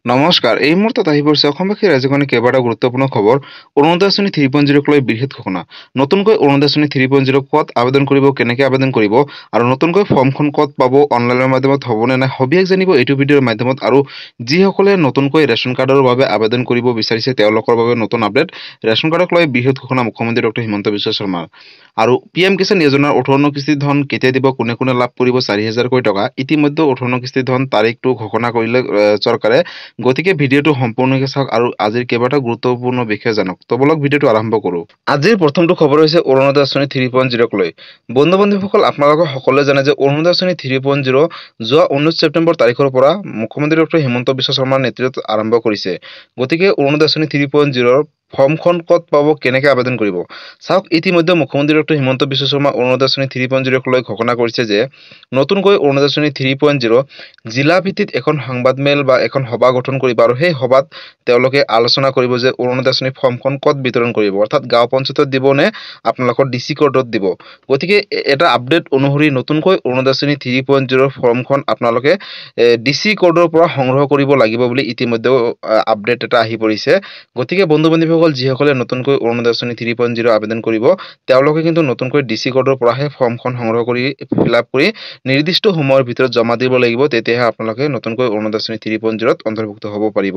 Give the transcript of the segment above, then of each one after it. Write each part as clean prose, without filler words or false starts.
নমস্কাৰ। এই মুহূৰ্তত আহি পৰিছে অসমবাসী ৰাজ্যখনে কেইবাটাও গুৰুত্বপূৰ্ণ খবৰ। অৰুণোদয় আঁচনি 3.0ক লৈ বৃহৎ ঘোষণা। নতুনকৈ অৰুণোদয় আঁচনি 3.0 ক'ত আবেদন কৰিব, কেনেকৈ আবেদন কৰিব আৰু নতুনকৈ ফৰ্মখন ক'ত পাব, অনলাইনৰ মাধ্যমত হ'বনে নাই, সবিশেষ জানিব এইটো ভিডিঅ'ৰ মাধ্যমত। আৰু যিসকলে নতুনকৈ ৰেচন কাৰ্ডৰ বাবে আবেদন কৰিব বিচাৰিছে তেওঁলোকৰ বাবে নতুন আপডেট। ৰেচন কাৰ্ডক লৈ বৃহৎ ঘোষণা মুখ্যমন্ত্ৰী ডক্টৰ হিমন্ত বিশ্ব শৰ্মাৰ। আৰু PM কিষাণ যোজনাৰ 18 কিস্তিৰ ধন কেতিয়া দিব, কোনে কোনে লাভ কৰিব 4,000কৈ টকা। ইতিমধ্যে 18 কিস্তিৰ ধন তাৰিখটো ঘোষণা কৰিলে চৰকাৰে। গতিকে ভিডিঅ'টো সম্পূৰ্ণকৈ চাওক আৰু আজিৰ কেইবাটাও গুৰুত্বপূৰ্ণ বিষয় জানক। তো বলক ভিডিঅ'টো আৰম্ভ কৰোঁ। আজিৰ প্ৰথমটো খবৰ হৈছে অৰুণোদয় আঁচনি 3.0ক লৈ। বন্ধু বান্ধৱীসকল, আপোনালোকে সকলোৱে জানে যে অৰুণোদয় আঁচনি 3.0 যোৱা 19 ছেপ্টেম্বৰ তাৰিখৰ পৰা মুখ্যমন্ত্ৰী ডক্টৰ হিমন্ত বিশ্ব শৰ্মাৰ নেতৃত্বত আৰম্ভ কৰিছে। গতিকে অৰুণোদয় আঁচনি 3.0ৰ ফৰ্মখন ক'ত পাব, কেনেকৈ আবেদন কৰিব চাওক। ইতিমধ্যে মুখ্যমন্ত্ৰী ডক্টৰ হিমন্ত বিশ্ব শৰ্মা অৰুণোদয় আঁচনি 3.0ক লৈ ঘোষণা কৰিছে যে নতুনকৈ অৰুণোদয় আঁচনি 3.0 জিলা ভিত্তিত এখন সংবাদমেল বা এখন সভা গঠন কৰিব আৰু সেই সভাত তেওঁলোকে আলোচনা কৰিব যে অৰুণোদয় আঁচনি ফৰ্মখন ক'ত বিতৰণ কৰিব, অৰ্থাৎ গাঁও পঞ্চায়তত দিব নে আপোনালোকৰ DC কোডত দিব। গতিকে এটা আপডেট অনুসৰি নতুনকৈ অৰুণোদয় আঁচনি 3.0 ফৰ্মখন আপোনালোকে DC কোডৰ পৰা সংগ্ৰহ কৰিব লাগিব বুলি ইতিমধ্যে আপডেট এটা আহি পৰিছে। গতিকে বন্ধু বান্ধৱীসকল, যিসকলে নতুনকৈ অৰুণোদয় আঁচনি 3.0 আবেদন কৰিব তেওঁলোকে কিন্তু নতুনকৈ DC কোডৰ পৰাহে ফৰ্মখন সংগ্ৰহ কৰি ফিল আপ কৰি নিৰ্দিষ্ট সময়ৰ ভিতৰত জমা দিব লাগিব। তেতিয়াহে আপোনালোকে নতুনকৈ অৰুণোদয় আঁচনি 3.0ত অন্তৰ্ভুক্ত হ'ব পাৰিব।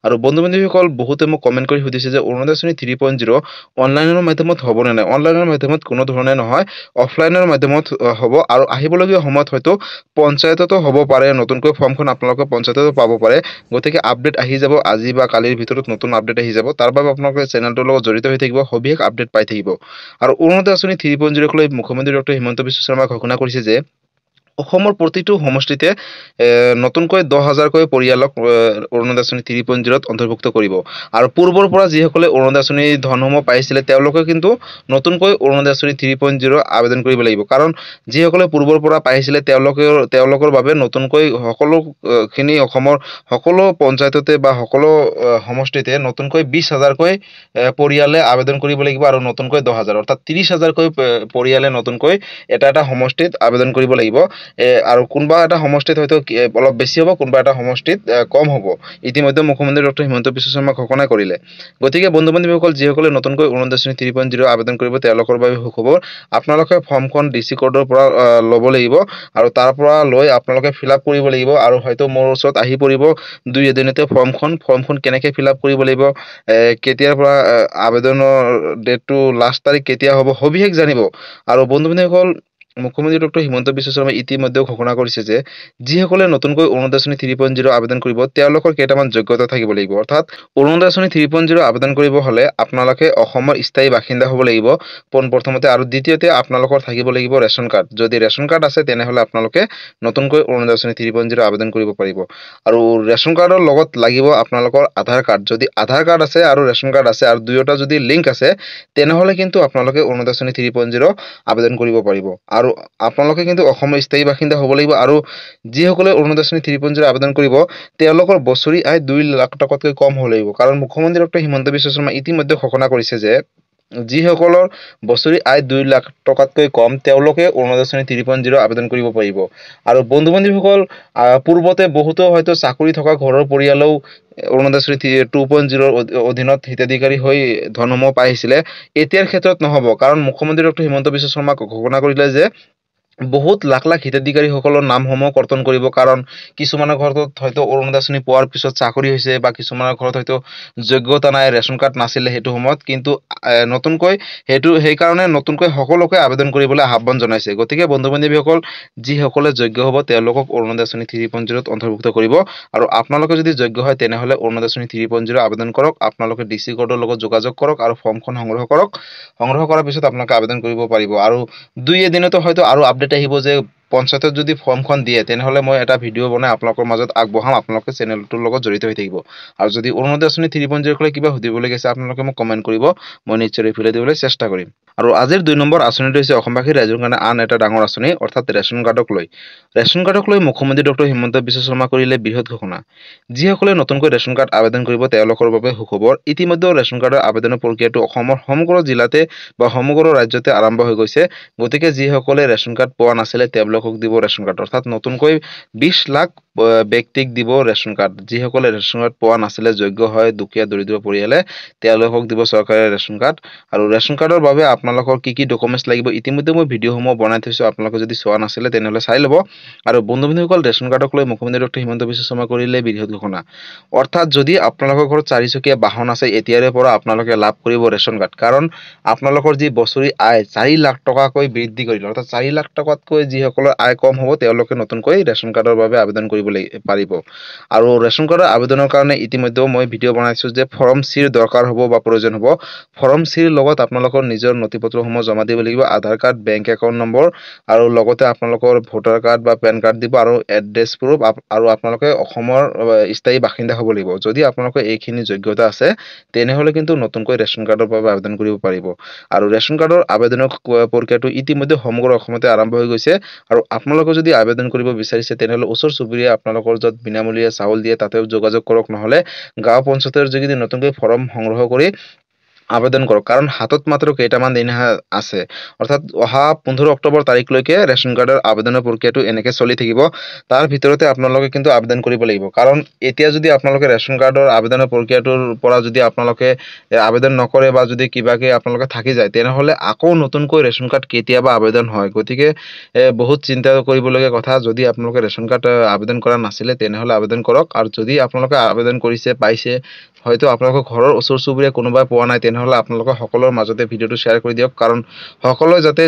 আৰু বন্ধু বান্ধৱীসকল, বহুতে মোক কমেণ্ট কৰি সুধিছে যে অৰুণোদয় আঁচনি 3.0 অনলাইনৰ মাধ্যমত হ'ব নে নাই। অনলাইনৰ মাধ্যমত কোনো ধৰণে নহয়, অফলাইনৰ মাধ্যমত হ'ব। আৰু আহিবলগীয়া সময়ত হয়তো পঞ্চায়ততো হ'ব পাৰে, নতুনকৈ ফৰ্মখন আপোনালোকে পঞ্চায়ততো পাব পাৰে। গতিকে আপডেট আহি যাব, আজি বা কালিৰ ভিতৰত নতুন আপডেট আহি যাব। তাৰ বাবে আপোনালোকে চেনেলটোৰ লগত জড়িত হৈ থাকিব, সবিশেষ আপডেট পাই থাকিব। আৰু অৰুণোদয় আঁচনি 3.0ক লৈ মুখ্যমন্ত্ৰী ডক্টৰ হিমন্ত বিশ্ব শৰ্মাই ঘোষণা কৰিছে যে অসমৰ প্ৰতিটো সমষ্টিতে নতুনকৈ 10,000কৈ পৰিয়ালক অৰুণোদয় আঁচনি 3.0ত অন্তৰ্ভুক্ত কৰিব। আৰু পূৰ্বৰ পৰা যিসকলে অৰুণোদয় আঁচনিৰ ধনসমূহ পাইছিলে তেওঁলোকে কিন্তু নতুনকৈ অৰুণোদয় আঁচনি 3.0 আবেদন কৰিব লাগিব। কাৰণ যিসকলে পূৰ্বৰ পৰা পাইছিলে তেওঁলোকৰ বাবে নতুনকৈ সকলোখিনি অসমৰ সকলো পঞ্চায়ততে বা সকলো সমষ্টিতে নতুনকৈ 20,000কৈ পৰিয়ালে আবেদন কৰিব লাগিব। আৰু নতুনকৈ 10,000 অৰ্থাৎ 30,000কৈ পৰিয়ালে নতুনকৈ এটা সমষ্টিত আবেদন কৰিব লাগিব। আৰু কোনোবা এটা সমষ্টিত হয়তো অলপ বেছি হ'ব, কোনোবা এটা সমষ্টিত কম হ'ব। ইতিমধ্যে মুখ্যমন্ত্ৰী ডক্টৰ হিমন্ত বিশ্ব শৰ্মাই ঘোষণা কৰিলে। গতিকে বন্ধু বান্ধৱীসকল, যিসকলে নতুনকৈ অৰুণোদয় আঁচনি 3.0 আবেদন কৰিব তেওঁলোকৰ বাবে সুখবৰ। আপোনালোকে ফৰ্মখন DC কোডৰ পৰা ল'ব লাগিব আৰু তাৰ পৰা লৈ আপোনালোকে ফিল আপ কৰিব লাগিব। আৰু হয়তো মোৰ ওচৰত আহি পৰিব 2 এদিনতে ফৰ্মখন কেনেকৈ ফিল আপ কৰিব লাগিব, কেতিয়াৰ পৰা আবেদনৰ ডেটটো লাষ্ট তাৰিখ কেতিয়া হ'ব, সবিশেষ জানিব। আৰু বন্ধু বান্ধৱীসকল, মুখ্যমন্ত্ৰী ডক্টৰ হিমন্ত বিশ্ব শৰ্মাই ইতিমধ্যে ঘোষণা কৰিছে যে যিসকলে নতুনকৈ অৰুণোদয় আঁচনি 3.0 আবেদন কৰিব তেওঁলোকৰ কেইটামান যোগ্যতা থাকিব লাগিব। অৰ্থাৎ অৰুণোদয় আঁচনি 3.0 আবেদন কৰিব হ'লে আপোনালোকে অসমৰ স্থায়ী বাসিন্দা হ'ব লাগিব পোনপ্ৰথমতে। আৰু দ্বিতীয়তে আপোনালোকৰ থাকিব লাগিব ৰেচন কাৰ্ড। যদি ৰেচন কাৰ্ড আছে তেনেহ'লে আপোনালোকে নতুনকৈ অৰুণোদয় আঁচনি 3.0 আবেদন কৰিব পাৰিব। আৰু ৰেচন কাৰ্ডৰ লগত লাগিব আপোনালোকৰ আধাৰ কাৰ্ড। যদি আধাৰ কাৰ্ড আছে আৰু ৰেচন কাৰ্ড আছে আৰু দুয়োটা যদি লিংক আছে তেনেহ'লে কিন্তু আপোনালোকে অৰুণোদয় আঁচনি 3.0 আবেদন কৰিব পাৰিব। আৰু আপোনালোকে কিন্তু অসমৰ স্থায়ী বাসিন্দা হ'ব লাগিব। আৰু যিসকলে অৰুণোদয় আঁচনি 3.0 আবেদন কৰিব তেওঁলোকৰ বছৰি আয় 2 লাখ টকাতকৈ কম হ'ব লাগিব। কাৰণ মুখ্যমন্ত্ৰী ডক্টৰ হিমন্ত বিশ্ব শৰ্মাই ইতিমধ্যে ঘোষণা কৰিছে যে যিসকলৰ বছৰি আয় 2 লাখ টকাতকৈ কম তেওঁলোকে অৰুণোদয় আঁচনি 3.0 আবেদন কৰিব পাৰিব। আৰু বন্ধু বান্ধৱীসকল, পূৰ্বতে বহুতো হয়তো চাকৰি থকা ঘৰৰ পৰিয়ালেও অৰুণোদয় আঁচনি 2.0 অধীনত হিতাধিকাৰী হৈ ধনসমূহ পাই আহিছিলে। এতিয়াৰ ক্ষেত্ৰত নহ'ব, কাৰণ মুখ্যমন্ত্ৰী ডক্টৰ হিমন্ত বিশ্ব শৰ্মাই ঘোষণা কৰিলে যে বহুত লাখ লাখ হিতাধিকাৰীসকলৰ নামসমূহ কৰ্তন কৰিব। কাৰণ কিছুমানৰ ঘৰত হয়তো অৰুণোদয় আঁচনি পোৱাৰ পিছত চাকৰি হৈছে, বা কিছুমানৰ ঘৰত হয়তো যোগ্যতা নাই, ৰেচন কাৰ্ড নাছিলে সেইটো সময়ত, কিন্তু নতুনকৈ সেইকাৰণে নতুনকৈ সকলোকে আবেদন কৰিবলৈ আহ্বান জনাইছে। গতিকে বন্ধু বান্ধৱীসকল, যিসকলে যোগ্য হ'ব তেওঁলোকক অৰুণোদয় আঁচনি 3.0ত অন্তৰ্ভুক্ত কৰিব। আৰু আপোনালোকে যদি যোগ্য হয় তেনেহ'লে অৰুণোদয় আঁচনি 3.0 আবেদন কৰক। আপোনালোকে DC কোডৰ লগত যোগাযোগ কৰক আৰু ফৰ্মখন সংগ্ৰহ কৰক। সংগ্ৰহ কৰাৰ পিছত আপোনালোকে আবেদন কৰিব পাৰিব। আৰু 2 এদিনতো হয়তো আৰু আপডেট আহিব যে পঞ্চায়তত যদি ফৰ্মখন দিয়ে তেনেহ'লে মই এটা ভিডিঅ' বনাই আপোনালোকৰ মাজত আগবঢ়াম। আপোনালোকে চেনেলটোৰ লগত জড়িত হৈ থাকিব। আৰু যদি অৰুণোদয় আঁচনি 3.0ক লৈ কিবা সুধিবলগীয়া আছে আপোনালোকে মোক কমেণ্ট কৰিব, মই নিশ্চয় ৰিপ্লাই দিবলৈ চেষ্টা কৰিম। আৰু আজিৰ 2 নম্বৰ আঁচনিটো হৈছে অসমবাসী ৰাইজৰ কাৰণে আন এটা ডাঙৰ আঁচনি, অৰ্থাৎ ৰেচন কাৰ্ডক লৈ। ৰেচন কাৰ্ডক লৈ মুখ্যমন্ত্ৰী ডক্টৰ হিমন্ত বিশ্ব শৰ্মা কৰিলে বৃহৎ ঘোষণা। যিসকলে নতুনকৈ ৰেচন কাৰ্ড আবেদন কৰিব তেওঁলোকৰ বাবে সুখবৰ। ইতিমধ্যে ৰেচন কাৰ্ডৰ আবেদনৰ প্ৰক্ৰিয়াটো অসমৰ সমগ্ৰ জিলাতে বা সমগ্ৰ ৰাজ্যতে আৰম্ভ হৈ গৈছে। গতিকে যিসকলে ৰেচন কাৰ্ড পোৱা নাছিলে তেওঁলোকক দিব ৰেচন কাৰ্ড। অৰ্থাৎ নতুনকৈ 20 লাখ ব্যক্তিক দিব ৰেচন কাৰ্ড। যিসকলে ৰেচন কাৰ্ড পোৱা নাছিলে, যোগ্য হয়, দুখীয়া দৰিদ্ৰ পৰিয়ালে, তেওঁলোকক দিব চৰকাৰে ৰেচন কাৰ্ড। আৰু ৰেচন কাৰ্ডৰ বাবে আপোনালোকৰ কি কি ডকুমেণ্টছ লাগিব ইতিমধ্যে মই ভিডিঅ'সমূহ বনাই থৈছোঁ, আপোনালোকে যদি চোৱা নাছিলে তেনেহ'লে চাই ল'ব। আৰু বন্ধু বান্ধৱীসকল, ৰেচন কাৰ্ডক লৈ মুখ্যমন্ত্ৰী ডক্টৰ হিমন্ত বিশ্ব শৰ্মা কৰিলে বৃহৎ ঘোষণা। অৰ্থাৎ যদি আপোনালোকৰ ঘৰত চাৰিচকীয়া বাহন আছে, এতিয়াৰে পৰা আপোনালোকে লাভ কৰিব ৰেচন কাৰ্ড। কাৰণ আপোনালোকৰ যি বছৰি আয় 4 লাখ টকাকৈ বৃদ্ধি কৰিলে, অৰ্থাৎ 4 লাখ টকাতকৈ যিসকলৰ আয় কম হ'ব তেওঁলোকে নতুনকৈ ৰেচন কাৰ্ডৰ বাবে আবেদন কৰিব পাৰিব। আৰু ৰেচন কাৰ্ডৰ আবেদনৰ কাৰণে ইতিমধ্যে মই ভিডিঅ' বনাইছোঁ যে ফৰ্ম চিৰ দৰকাৰ হ'ব বা প্ৰয়োজন হ'ব। ফৰ্ম চিৰ লগত আপোনালোকৰ নিজৰ নথিপত্ৰসমূহ জমা দিব লাগিব, আধাৰ কাৰ্ড, বেংক একাউণ্ট নম্বৰ, আৰু লগতে আপোনালোকৰ ভোটাৰ কাৰ্ড বা পেন কাৰ্ড দিব, আৰু এড্ৰেছ প্ৰুফ, আৰু আপোনালোকে অসমৰ স্থায়ী বাসিন্দা হ'ব লাগিব। যদি আপোনালোকৰ এইখিনি যোগ্যতা আছে তেনেহ'লে কিন্তু নতুনকৈ ৰেচন কাৰ্ডৰ বাবে আবেদন কৰিব পাৰিব। আৰু ৰেচন কাৰ্ডৰ আবেদনৰ প্ৰক্ৰিয়াটো ইতিমধ্যে সমগ্ৰ অসমতে আৰম্ভ হৈ গৈছে। আৰু আপোনালোকে যদি আবেদন কৰিব বিচাৰিছে তেনেহ'লে ওচৰ চুবুৰীয়া আপোনালোকৰ য'ত বিনামূলীয়া চাউল দিয়ে তাতেও যোগাযোগ কৰক, নহ'লে গাঁও পঞ্চায়তৰ যোগেদি নতুনকৈ ফৰ্ম সংগ্ৰহ কৰি আবেদন কৰক। কাৰণ হাতত মাত্ৰ কেইটামান দিনহে আছে, অৰ্থাৎ অহা 15 অক্টোবৰ তাৰিখলৈকে ৰেচন কাৰ্ডৰ আবেদনৰ প্ৰক্ৰিয়াটো এনেকৈ চলি থাকিব। তাৰ ভিতৰতে আপোনালোকে কিন্তু আবেদন কৰিব লাগিব। কাৰণ এতিয়া যদি আপোনালোকে ৰেচন কাৰ্ডৰ আবেদনৰ প্ৰক্ৰিয়াটোৰ পৰা যদি আপোনালোকে আবেদন নকৰে বা যদি কিবাকে আপোনালোকে থাকি যায় তেনেহ'লে আকৌ নতুনকৈ ৰেচন কাৰ্ড কেতিয়াবা আবেদন হয়। গতিকে বহুত চিন্তা কৰিবলগীয়া কথা। যদি আপোনালোকে ৰেচন কাৰ্ড আবেদন কৰা নাছিলে তেনেহ'লে আবেদন কৰক, আৰু যদি আপোনালোকে আবেদন কৰিছে, পাইছে, হয়তো আপোনালোকৰ ঘৰৰ ওচৰ চুবুৰীয়া কোনোবাই পোৱা নাই তেনেহ'লে আপোনালোকে সকলোৰে মাজতে ভিডিঅ'টো শ্বেয়াৰ কৰি দিয়ক। কাৰণ সকলোৱে যাতে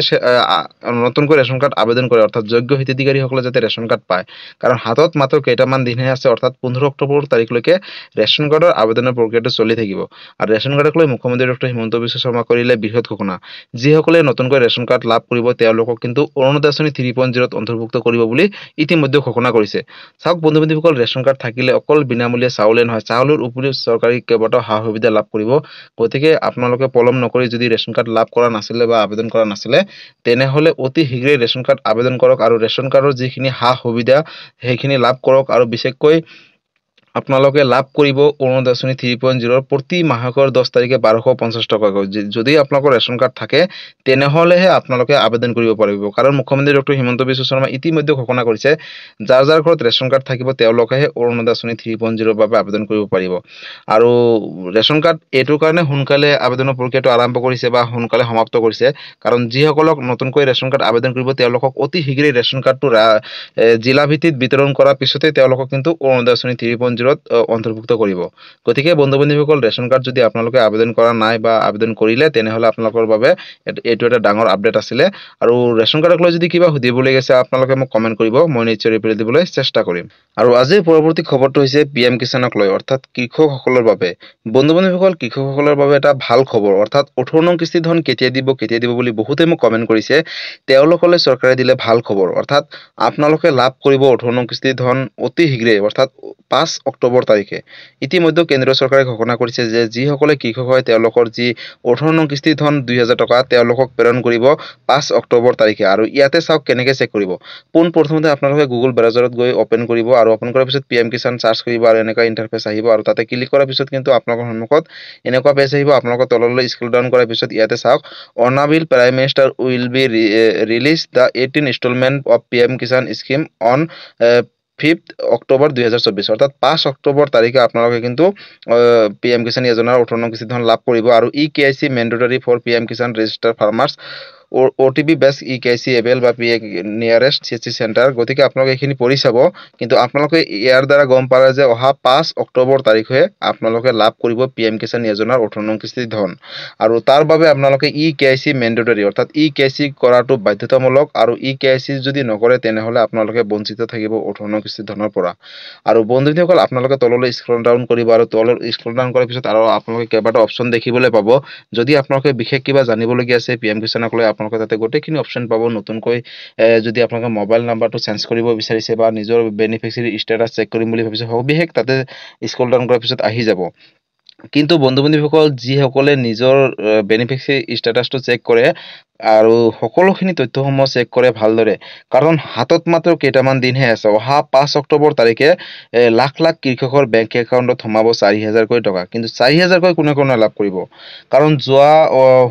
নতুনকৈ ৰেচন কাৰ্ড আবেদন কৰে, অৰ্থাৎ যোগ্য হিতাধিকাৰীসকলে যাতে ৰেচন কাৰ্ড পায়। কাৰণ হাতত মাত্ৰ কেইটামান দিনহে আছে, অৰ্থাৎ 15 অক্টোবৰ তাৰিখলৈকে ৰেচন কাৰ্ডৰ আবেদনৰ প্ৰক্ৰিয়াটো চলি থাকিব। আৰু ৰেচন কাৰ্ডক লৈ মুখ্যমন্ত্ৰী ডক্টৰ হিমন্ত বিশ্ব শৰ্মা কৰিলে বৃহৎ ঘোষণা। যিসকলে নতুনকৈ ৰেচন কাৰ্ড লাভ কৰিব তেওঁলোকক কিন্তু অৰুণোদয় আঁচনি 3.0ত অন্তৰ্ভুক্ত কৰিব বুলি ইতিমধ্যে ঘোষণা কৰিছে। চাওক বন্ধু বান্ধৱীসকল, ৰেচন কাৰ্ড থাকিলে অকল বিনামূলীয়া চাউলে নহয়, চাউলৰ উপৰিও চৰকাৰী কেইবাটাও সা সুবিধা লাভ কৰিব। গতিকে আপোনালোকে পলম নকৰি যদি ৰেচন কাৰ্ড লাভ কৰা নাছিলে বা আবেদন কৰা নাছিলে তেনেহ'লে অতি শীঘ্ৰে ৰেচন কাৰ্ড আবেদন কৰক, আৰু ৰেচন কাৰ্ডৰ যিখিনি সা সুবিধা সেইখিনি লাভ কৰক। আৰু বিশেষকৈ আপোনালোকে লাভ কৰিব অৰুণোদয় আঁচনি 3.0 প্ৰতি মাহেকৰ 10 তাৰিখে 1250 টকাকৈ। যদি আপোনালোকৰ ৰেচন কাৰ্ড থাকে তেনেহ'লেহে আপোনালোকে আবেদন কৰিব পাৰিব। কাৰণ মুখ্যমন্ত্ৰী ডক্টৰ হিমন্ত বিশ্ব শৰ্মা ইতিমধ্যে ঘোষণা কৰিছে যাৰ যাৰ ঘৰত ৰেচন কাৰ্ড থাকিব তেওঁলোকেহে অৰুণোদয় আঁচনি 3.0ৰ বাবে আবেদন কৰিব পাৰিব। আৰু ৰেচন কাৰ্ড এইটোৰ কাৰণে সোনকালে আবেদনৰ প্ৰক্ৰিয়াটো আৰম্ভ কৰিছে বা সোনকালে সমাপ্ত কৰিছে, কাৰণ যিসকলক নতুনকৈ ৰেচন কাৰ্ড আবেদন কৰিব তেওঁলোকক অতি শীঘ্ৰেই ৰেচন কাৰ্ডটো জিলা ভিত্তিত বিতৰণ কৰাৰ পিছতে তেওঁলোকক কিন্তু অৰুণোদয় আঁচনি 3.0ত অন্তৰ্ভুক্ত কৰিব। গতিকে বন্ধু বান্ধৱীসকল, ৰেচন কাৰ্ড যদি আপোনালোকে আবেদন কৰা নাই বা আবেদন কৰিলে তেনেহ'লে আপোনালোকৰ বাবে এইটো এটা ডাঙৰ আপডেট আছিলে। আৰু ৰেচন কাৰ্ডক লৈ যদি কিবা সুধিবলগীয়া আছে আপোনালোকে মোক কমেণ্ট কৰিব, মই নিশ্চয় ৰিপ্লাই দিবলৈ চেষ্টা কৰিম। আৰু আজিৰ পৰৱৰ্তী খবৰটো হৈছে PM কিষাণক লৈ, অৰ্থাৎ কৃষকসকলৰ বাবে। বন্ধু বান্ধৱীসকল, কৃষকসকলৰ বাবে এটা ভাল খবৰ, অৰ্থাৎ 18 নং কিস্তি ধন কেতিয়া দিব বুলি বহুতে মোক কমেণ্ট কৰিছে। তেওঁলোকলৈ চৰকাৰে দিলে ভাল খবৰ, অৰ্থাৎ আপোনালোকে লাভ কৰিব 18 নং কিস্তি ধন অতি শীঘ্ৰে, অৰ্থাৎ 5 অক্টোবৰ তাৰিখে। ইতিমধ্যে কেন্দ্ৰীয় চৰকাৰে ঘোষণা কৰিছে যে যিসকলে কৃষক হয় তেওঁলোকৰ যি 18 নং কিস্তি ধন 2000 টকা তেওঁলোকক প্ৰেৰণ কৰিব 5 অক্টোবৰ তাৰিখে। আৰু ইয়াতে চাওক কেনেকৈ চেক কৰিব। পোনপ্ৰথমতে আপোনালোকে গুগল ব্ৰাউজাৰত গৈ অপেন কৰিব, আৰু অপেন কৰাৰ পিছত PM কিষাণ চাৰ্চ কৰিব, আৰু এনেকুৱা ইণ্টাৰফেচ আহিব। আৰু তাতে ক্লিক কৰাৰ পিছত কিন্তু আপোনালোকৰ সন্মুখত এনেকুৱা পেজ আহিব। আপোনালোকৰ তললৈ স্ক্ৰল ডাউন কৰাৰ পিছত ইয়াতে চাওক, honourable prime minister will be release the 18 installment of PM Kisan scheme on 5 October 2024, অৰ্থাৎ 5 অক্টোবৰ তাৰিখে আপোনালোকে কিন্তু PM কিষাণ যোজনাৰ 18 নং কিস্তি ধন লাভ কৰিব। আৰু EKYC mandatory for PM Kisan register farmers, OTP based EKYC avail বা নিয়াৰেষ্ট CSC চেণ্টাৰ। গতিকে আপোনালোকে এইখিনি পঢ়ি চাব, কিন্তু আপোনালোকে ইয়াৰ দ্বাৰা গম পালে যে অহা 5 অক্টোবৰ তাৰিখে আপোনালোকে লাভ কৰিব PM কিষাণ যোজনাৰ 18 নং কিস্তি ধন। আৰু তাৰ বাবে আপোনালোকে EKYC মেণ্ডেটৰী, অৰ্থাৎ EKYC কৰাটো বাধ্যতামূলক। আৰু EKYC যদি নকৰে তেনেহ'লে আপোনালোকে বঞ্চিত থাকিব 18 নং কিস্তি ধনৰ পৰা। আৰু বন্ধুসকল, আপোনালোকে তললৈ স্ক্ৰল ডাউন কৰিব, আৰু তললৈ স্ক্ৰল ডাউন কৰাৰ পিছত আৰু আপোনালোকে কেইবাটাও অপশ্যন দেখিবলৈ পাব। যদি আপোনালোকে বিশেষ কিবা জানিবলগীয়া আছে PM কিষাণক লৈ, আপোনালোকে তাতে গোটেইখিনি অপশ্যন পাব। নতুনকৈ যদি আপোনালোকে মোবাইল নাম্বাৰটো চেঞ্জ কৰিব বিচাৰিছে বা নিজৰ বেনিফিচিয়াৰী ষ্টেটাছ চেক কৰিম বুলি ভাবিছে, সবিশেষ তাতে স্ক্ৰল ডাউন কৰাৰ পিছত আহি যাব। কিন্তু বন্ধু বান্ধৱীসকল, যিসকলে নিজৰ বেনিফিচিয়াৰী ষ্টেটাছটো চেক কৰে আৰু সকলোখিনি তথ্যসমূহ চেক কৰে ভালদৰে, কাৰণ হাতত মাত্ৰ কেইটামান দিনহে আছে। অহা 5 অক্টোবৰ তাৰিখে লাখ লাখ কৃষকৰ বেংক একাউণ্টত সোমাব 4,000কৈ টকা। কিন্তু 4,000কৈ কোনে লাভ কৰিব? কাৰণ যোৱা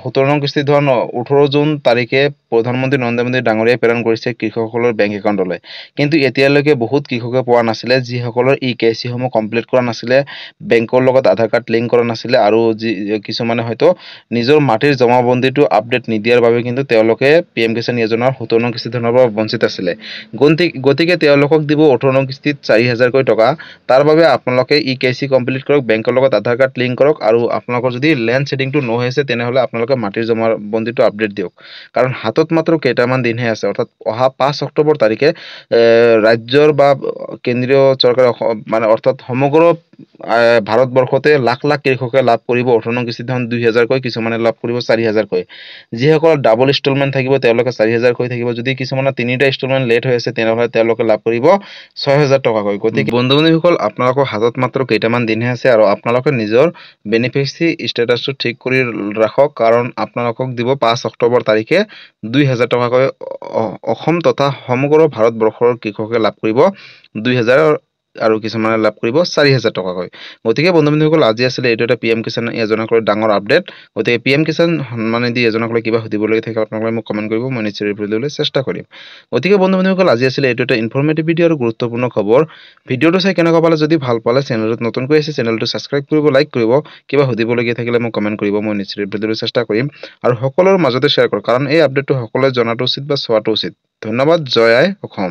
17 নং কিস্তি ধন 18 জুন তাৰিখে প্ৰধানমন্ত্ৰী নৰেন্দ্ৰ মোদী ডাঙৰীয়াই প্ৰেৰণ কৰিছে কৃষকসকলৰ বেংক একাউণ্টলৈ। কিন্তু এতিয়ালৈকে বহুত কৃষকে পোৱা নাছিলে, যিসকলৰ KYC সমূহ কমপ্লিট কৰা নাছিলে, বেংকৰ লগত আধাৰ কাৰ্ড লিংক কৰা নাছিলে, আৰু কিছুমানে হয়তো নিজৰ মাটিৰ জমাবন্দীটো আপডেট নিদিয়াৰ বাবে কিন্তু তেওঁলোকে PM কিষাণ যোজনাৰ 17 নং কিস্তি ধনৰ পৰা বঞ্চিত আছিলে। গতিকে তেওঁলোকক দিব 18 নং কিস্তিত 4,000কৈ টকা। তাৰ বাবে আপোনালোকে KYC কমপ্লিট কৰক, বেংকৰ লগত আধাৰ কাৰ্ড লিংক কৰক, আৰু আপোনালোকৰ যদি লেণ্ড ছেডিংটো ন হৈ আছে তেনেহ'লে আপোনালোকে মাটিৰ জমাবন্দীটো আপডেট দিয়ক। কাৰণ হাতত মাত্ৰ কেইটামান দিনহে আছে, অৰ্থাৎ অহা 5 অক্টোবৰ তাৰিখে ৰাজ্যৰ বা কেন্দ্ৰীয় চৰকাৰে মানে অৰ্থাৎ সমগ্ৰ ভাৰতবৰ্ষতে লাখ লাখ কৃষকে লাভ কৰিব 18 নং কিস্তি ধন 2,000কৈ, কিছুমানে লাভ কৰিব 4,000কৈ। যিসকল ডাবল ইনষ্টলমেণ্ট থাকিব তেওঁলোকে 4,000কৈ থাকিব। যদি কিছুমানৰ 3টা ইনষ্টলমেণ্ট লেট হৈ আছে তেনেহ'লে তেওঁলোকে লাভ কৰিব 6,000 টকাকৈ। গতিকে বন্ধু-বান্ধৱীসকল, আপোনালোকৰ হাতত মাত্ৰ কেইটামান দিনহে আছে, আৰু আপোনালোকে নিজৰ বেনিফিচিয়াৰী ষ্টেটাছটো ঠিক কৰি ৰাখক, কাৰণ আপোনালোকক দিব 5 অক্টোবৰ তাৰিখে 2,000 টকাকৈ। অসম তথা সমগ্ৰ ভাৰতবৰ্ষৰ কৃষকে লাভ কৰিব 2,000, আৰু কিছুমানে লাভ কৰিব 4,000 টকাকৈ। গতিকে বন্ধু-বান্ধৱীসকল, আজি আছিলে এইটো এটা PM কিষাণ যোজনাক লৈ ডাঙৰ আপডেট। গতিকে PM কিষাণ সন্মান নিধি যোজনাক লৈ কিবা সুধিবলগীয়া থাকে আপোনালোকে মোক কমেণ্ট কৰিব, মই নিশ্চয় ৰিপ্লাই দিবলৈ চেষ্টা কৰিম। গতিকে বন্ধু-বান্ধৱীসকল, আজি আছিলে এইটো এটা ইনফৰ্মেটিভ ভিডিঅ' আৰু গুৰুত্বপূৰ্ণ খবৰ। ভিডিঅ'টো চাই কেনেকুৱা পালে? যদি ভাল পালে, চেনেলটোত নতুনকৈ আছে চেনেলটো ছাবস্ক্ৰাইব কৰিব, লাইক কৰিব, কিবা সুধিবলগীয়া থাকিলে মোক কমেণ্ট কৰিব, মই নিশ্চয় ৰিপ্লাই দিবলৈ চেষ্টা কৰিম। আৰু সকলোৰে মাজতে শ্বেয়াৰ কৰক, কাৰণ এই আপডেটটো সকলোৱে জনাটো উচিত বা চোৱাটো উচিত। ধন্যবাদ। জয় আই অসম।